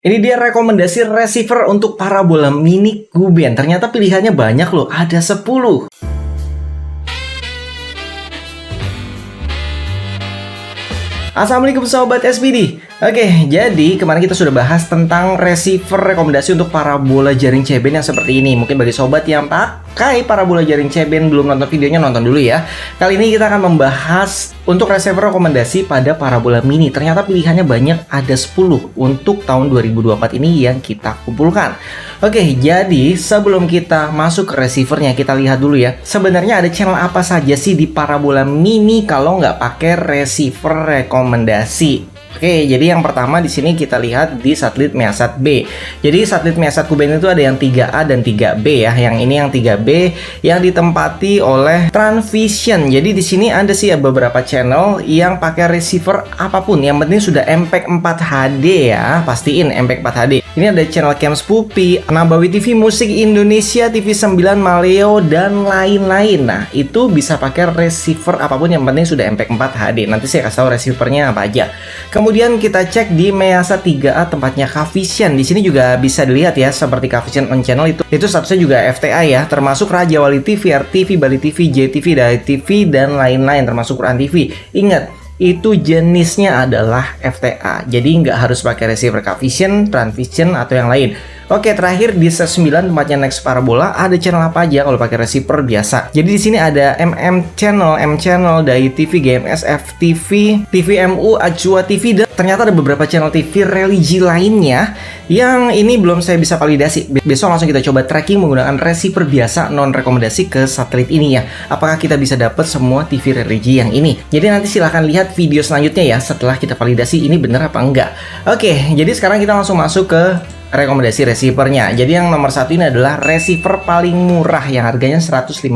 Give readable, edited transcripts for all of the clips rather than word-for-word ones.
Ini dia rekomendasi receiver untuk parabola mini Guben. Ternyata pilihannya banyak loh, ada 10. Assalamualaikum sobat SPD. Oke, jadi kemarin kita sudah bahas tentang receiver rekomendasi untuk parabola jaring C-band yang seperti ini. Mungkin bagi sobat yang pakai parabola jaring C-band belum nonton videonya, nonton dulu ya. Kali ini kita akan membahas untuk receiver rekomendasi pada parabola mini. Ternyata pilihannya banyak, ada 10 untuk tahun 2024 ini yang kita kumpulkan. Oke, jadi sebelum kita masuk ke receivernya, kita lihat dulu ya. Sebenarnya ada channel apa saja sih di parabola mini kalau nggak pakai receiver rekomendasi? Oke, jadi yang pertama di sini kita lihat di satelit Measat B. Jadi satelit Measat Guben itu ada yang 3A dan 3B ya. Yang ini yang 3B yang ditempati oleh Transvision. Jadi di sini ada sih beberapa channel yang pakai receiver apapun. Yang penting sudah MPEG 4 HD ya. Pastiin MPEG 4 HD. Ini ada channel Camps Pupi, Nabawi TV, Musik Indonesia, TV9, Maleo, dan lain-lain. Nah, itu bisa pakai receiver apapun yang penting sudah MPEG 4 HD. Nanti saya kasih tahu receivernya apa aja. Kemudian kita cek di Measat 3A tempatnya Kavision. Di sini juga bisa dilihat ya, seperti Kavision on channel itu statusnya juga FTA ya, termasuk Raja Wali TV, RTV, Bali TV, JTV, Dai TV, dan lain-lain termasuk Quran TV. Ingat, itu jenisnya adalah FTA. Jadi nggak harus pakai receiver Kavision, Transvision, atau yang lain. Oke, terakhir di set 9 tempatnya Next Parabola ada channel apa aja kalau pakai receiver biasa. Jadi di sini ada MM Channel, M Channel, Dai TV, GMS, FTV, TVMU, Ajwa TV, dan ternyata ada beberapa channel TV religi lainnya yang ini belum saya bisa validasi. Besok langsung kita coba tracking menggunakan receiver biasa non rekomendasi ke satelit ini ya. Apakah kita bisa dapat semua TV religi yang ini? Jadi nanti silahkan lihat video selanjutnya ya setelah kita validasi ini bener apa enggak. Oke, jadi sekarang kita langsung masuk ke rekomendasi receivernya. Jadi yang nomor satu ini adalah receiver paling murah yang harganya 155.000.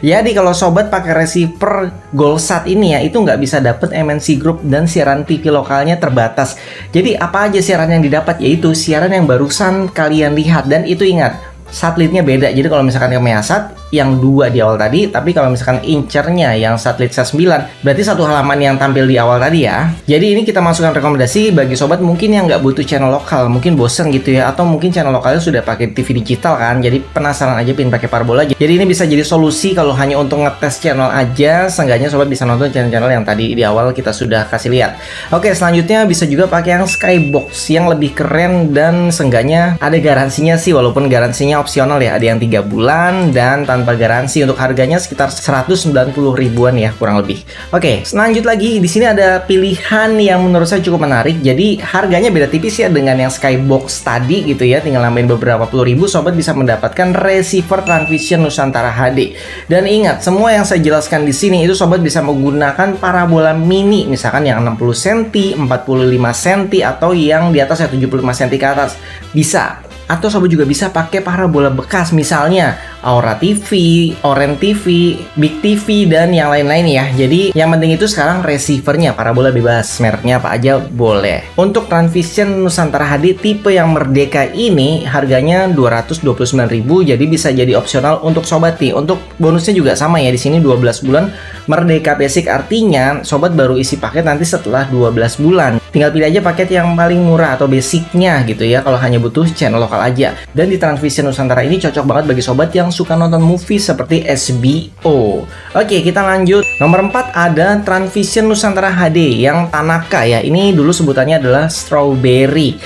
Jadi kalau sobat pakai receiver Goldsat ini ya, itu nggak bisa dapet MNC Group dan siaran TV lokalnya terbatas. Jadi apa aja siaran yang didapat, yaitu siaran yang barusan kalian lihat. Dan itu ingat, satelitnya beda. Jadi kalau misalkan yang Measat yang 2 di awal tadi, tapi kalau misalkan incernya yang satelit C9, berarti satu halaman yang tampil di awal tadi ya. Jadi ini kita masukkan rekomendasi bagi sobat mungkin yang nggak butuh channel lokal, mungkin bosen gitu ya, atau mungkin channel lokalnya sudah pakai TV digital kan, jadi penasaran aja pengen pakai parabola. Jadi ini bisa jadi solusi kalau hanya untuk ngetes channel aja. Seenggaknya sobat bisa nonton channel-channel yang tadi di awal kita sudah kasih lihat. Oke, selanjutnya bisa juga pakai yang Skybox yang lebih keren dan seenggaknya ada garansinya sih, walaupun garansinya opsional ya. Ada yang 3 bulan dan tanpa garansi. Untuk harganya sekitar 190 ribuan ya kurang lebih. Oke, lanjut lagi. Di sini ada pilihan yang menurut saya cukup menarik. Jadi harganya beda tipis ya dengan yang Skybox tadi gitu ya. Tinggal nambahin beberapa puluh ribu, sobat bisa mendapatkan receiver Transvision Nusantara HD. Dan ingat, semua yang saya jelaskan di sini itu sobat bisa menggunakan parabola mini, misalkan yang 60 cm, 45 cm, atau yang di atas ya 75 cm ke atas. Bisa. Atau sobat juga bisa pakai parabola bekas, misalnya Aura TV, Orange TV, Big TV, dan yang lain-lain ya. Jadi yang penting itu sekarang receivernya, parabola bebas, mereknya apa aja boleh. Untuk Transvision Nusantara HD tipe yang merdeka ini harganya 229.000, jadi bisa jadi opsional untuk sobat nih. Untuk bonusnya juga sama ya, di sini 12 bulan merdeka basic, artinya sobat baru isi paket nanti setelah 12 bulan. Tinggal pilih aja paket yang paling murah atau basicnya gitu ya, kalau hanya butuh channel lokal aja. Dan di Transvision Nusantara ini cocok banget bagi sobat yang suka nonton movie seperti SBO. Oke, kita lanjut. Nomor 4 ada Transvision Nusantara HD yang Tanaka ya. Ini dulu sebutannya adalah Strawberry.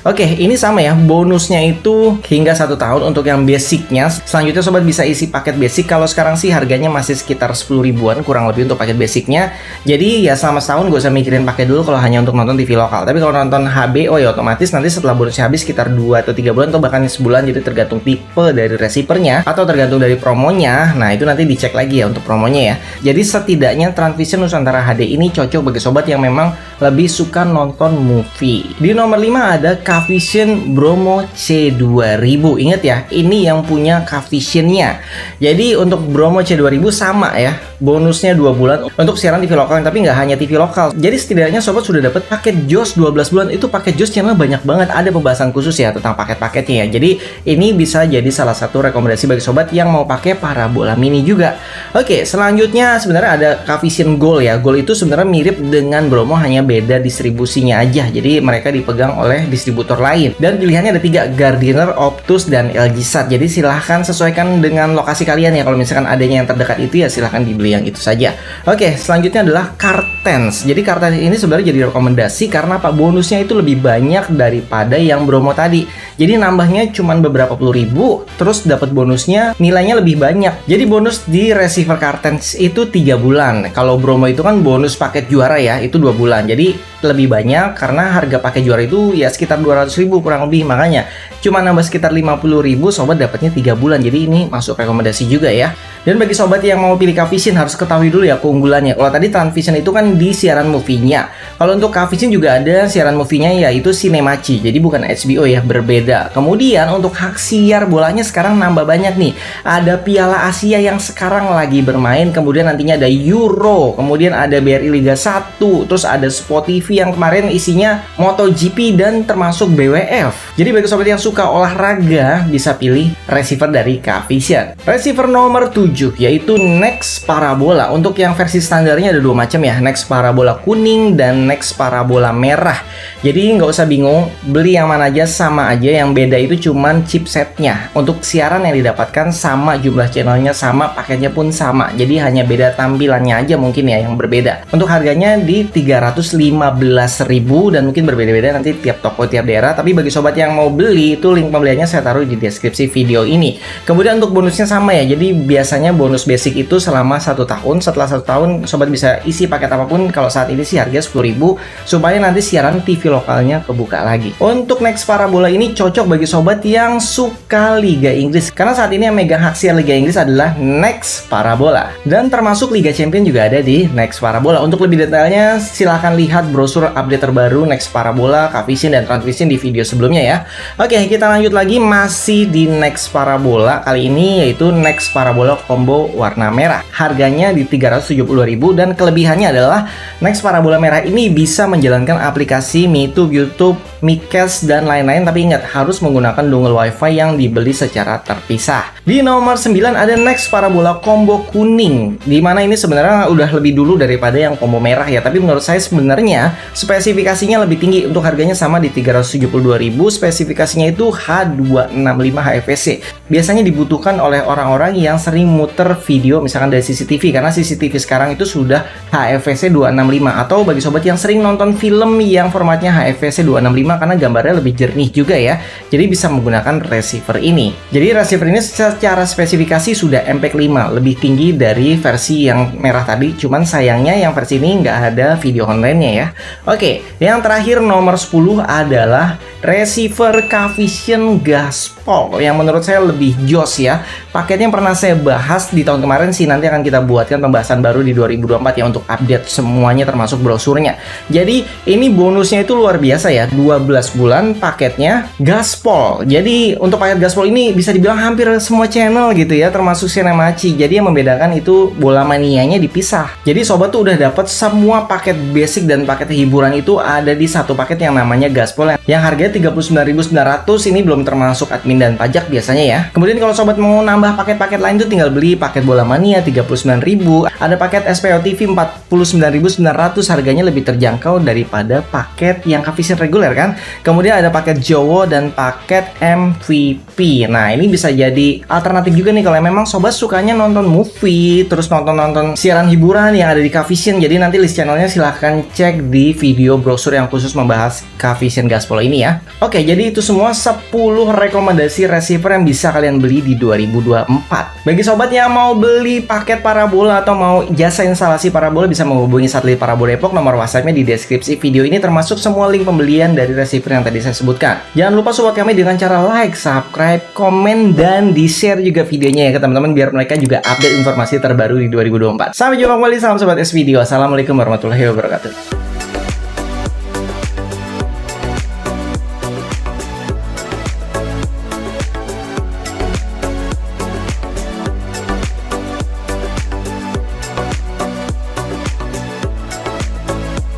Oke, ini sama ya, bonusnya itu hingga 1 tahun untuk yang basicnya. Selanjutnya sobat bisa isi paket basic. Kalau sekarang sih harganya masih sekitar 10 ribuan kurang lebih untuk paket basicnya. Jadi ya selama setahun gak usah mikirin pakai dulu kalau hanya untuk nonton TV lokal. Tapi kalau nonton HBO ya otomatis nanti setelah bonusnya habis sekitar 2 atau 3 bulan atau bahkan sebulan. Jadi tergantung tipe dari receivernya atau tergantung dari promonya. Nah itu nanti dicek lagi ya untuk promonya ya. Jadi setidaknya Transvision Nusantara HD ini cocok bagi sobat yang memang lebih suka nonton movie. Di nomor 5 ada Kavision Bromo C2000. Ingat ya, ini yang punya Kavisionnya. Jadi untuk Bromo C2000 sama ya, bonusnya 2 bulan untuk siaran TV lokal, tapi nggak hanya TV lokal. Jadi setidaknya sobat sudah dapat paket JOS 12 bulan. Itu paket JOS channel banyak banget, ada pembahasan khusus ya tentang paket-paketnya ya. Jadi ini bisa jadi salah satu rekomendasi bagi sobat yang mau pakai parabola mini juga. Oke, selanjutnya sebenarnya ada Cavision Gold ya. Gold itu sebenarnya mirip dengan Bromo, hanya beda distribusinya aja. Jadi mereka dipegang oleh distributor lain. Dan pilihannya ada 3, Gardiner, Optus, dan LG SAT. Jadi silahkan sesuaikan dengan lokasi kalian ya. Kalau misalkan adanya yang terdekat itu ya silahkan dibeli yang itu saja. Oke, selanjutnya adalah Kartens. Jadi Kartens ini sebenarnya jadi rekomendasi karena apa? Bonusnya itu lebih banyak daripada yang Bromo tadi. Jadi nambahnya cuma beberapa puluh ribu, terus dapat bonusnya nilainya lebih banyak. Jadi bonus di receiver Kartens itu 3 bulan. Kalau Bromo itu kan bonus paket juara ya, itu 2 bulan. Jadi lebih banyak karena harga paket juara itu ya sekitar 200.000 kurang lebih. Makanya cuma nambah sekitar 50.000, sobat dapatnya 3 bulan. Jadi ini masuk rekomendasi juga ya. Dan bagi sobat yang mau pilih Cavision harus ketahui dulu ya keunggulannya. Kalau tadi Transvision itu kan di siaran movie-nya. Kalau untuk Cavision juga ada siaran movie-nya yaitu Cinemachi. Jadi bukan HBO ya, berbeda. Kemudian untuk hak siar bolanya sekarang nambah banyak nih. Ada Piala Asia yang sekarang lagi bermain, kemudian nantinya ada Euro, kemudian ada BRI Liga 1, terus ada Sport TV yang kemarin isinya MotoGP dan termasuk BWF. Jadi bagi sobat yang suka olahraga bisa pilih receiver dari Cavision. Receiver nomor 7 yaitu Next Parabola. Untuk yang versi standarnya ada 2 macam ya, Next Parabola kuning dan Next Parabola merah. Jadi nggak usah bingung, beli yang mana aja sama aja, yang beda itu cuman chipsetnya. Untuk siaran yang didapatkan sama, jumlah channelnya sama, paketnya pun sama. Jadi hanya beda tampilannya aja mungkin ya yang berbeda. Untuk harganya di 315.000 dan mungkin berbeda-beda nanti tiap toko, tiap daerah. Tapi bagi sobat yang mau beli itu link pembeliannya saya taruh di deskripsi video ini. Kemudian untuk bonusnya sama ya, jadi biasanya bonus basic itu selama 1 tahun. Setelah 1 tahun sobat bisa isi paket apapun. Kalau saat ini sih harga 10.000 supaya nanti siaran TV lokalnya kebuka lagi. Untuk Next Parabola ini cocok bagi sobat yang suka Liga Inggris karena saat ini yang megang hak siar Liga Inggris adalah Next Parabola dan termasuk Liga Champions juga ada di Next Parabola. Untuk lebih detailnya silahkan lihat brosur update terbaru Next Parabola, Cavision, dan Transvision di video sebelumnya ya. Oke, kita lanjut lagi masih di Next Parabola. Kali ini yaitu Next Parabola combo warna merah. Harganya di 370.000 dan kelebihannya adalah Next Parabola merah ini bisa menjalankan aplikasi MeTube, YouTube, Micast, dan lain-lain. Tapi ingat, harus menggunakan dongle WiFi yang dibeli secara terpisah. Di nomor 9 ada Next Parabola combo kuning, dimana ini sebenarnya udah lebih dulu daripada yang combo merah ya. Tapi menurut saya sebenarnya spesifikasinya lebih tinggi. Untuk harganya sama di 372.000. Spesifikasinya itu H265 HFVC. Biasanya dibutuhkan oleh orang-orang yang sering muter video misalkan dari CCTV, karena CCTV sekarang itu sudah HFVC 265. Atau bagi sobat yang sering nonton film yang formatnya HFVC 265 karena gambarnya lebih jernih juga ya, jadi bisa menggunakan receiver ini. Jadi receiver ini secara spesifikasi sudah MPEG-5, lebih tinggi dari versi yang merah tadi. Cuman sayangnya yang versi ini nggak ada video online-nya ya. Oke, yang terakhir nomor 10 adalah receiver Cavision Gaspol yang menurut saya lebih jos ya. Paketnya yang pernah saya bahas di tahun kemarin sih, nanti akan kita buatkan pembahasan baru di 2024 ya untuk update semuanya termasuk brosurnya. Jadi ini bonusnya itu luar biasa ya, 12 bulan paketnya Gaspol. Jadi untuk paket Gaspol ini bisa dibilang hampir semua channel gitu ya, termasuk Cinemachi. Jadi yang membedakan itu bola manianya dipisah. Jadi sobat tuh udah dapat semua paket basic dan paket hiburan itu ada di satu paket yang namanya Gaspol yang harganya 39.900. Ini belum termasuk admin dan pajak biasanya ya. Kemudian kalau sobat mau nambah paket-paket lain tuh tinggal beli paket bola mania 39.000. Ada paket SPO TV 49.900, harganya lebih terjangkau daripada paket yang Cavision reguler kan. Kemudian ada paket Jowo dan paket MVP. Nah, ini bisa jadi alternatif juga nih kalau memang sobat sukanya nonton movie, terus nonton siaran hiburan yang ada di Cavision. Jadi nanti list channelnya silahkan cek di video brosur yang khusus membahas Cavision Gaspol ini ya. Oke, jadi itu semua 10 rekomendasi receiver yang bisa kalian beli di 2024. Bagi sobat yang mau beli paket parabola atau mau jasa instalasi parabola bisa menghubungi satelit Parabola Epoch. Nomor WhatsApp-nya di deskripsi video ini termasuk semua link pembelian dari receiver yang tadi saya sebutkan. Jangan lupa support kami dengan cara like, subscribe, komen, dan di-share juga videonya ya ke teman-teman biar mereka juga update informasi terbaru di 2024. Sampai jumpa kembali, salam sobat SVideo. Assalamualaikum warahmatullahi wabarakatuh.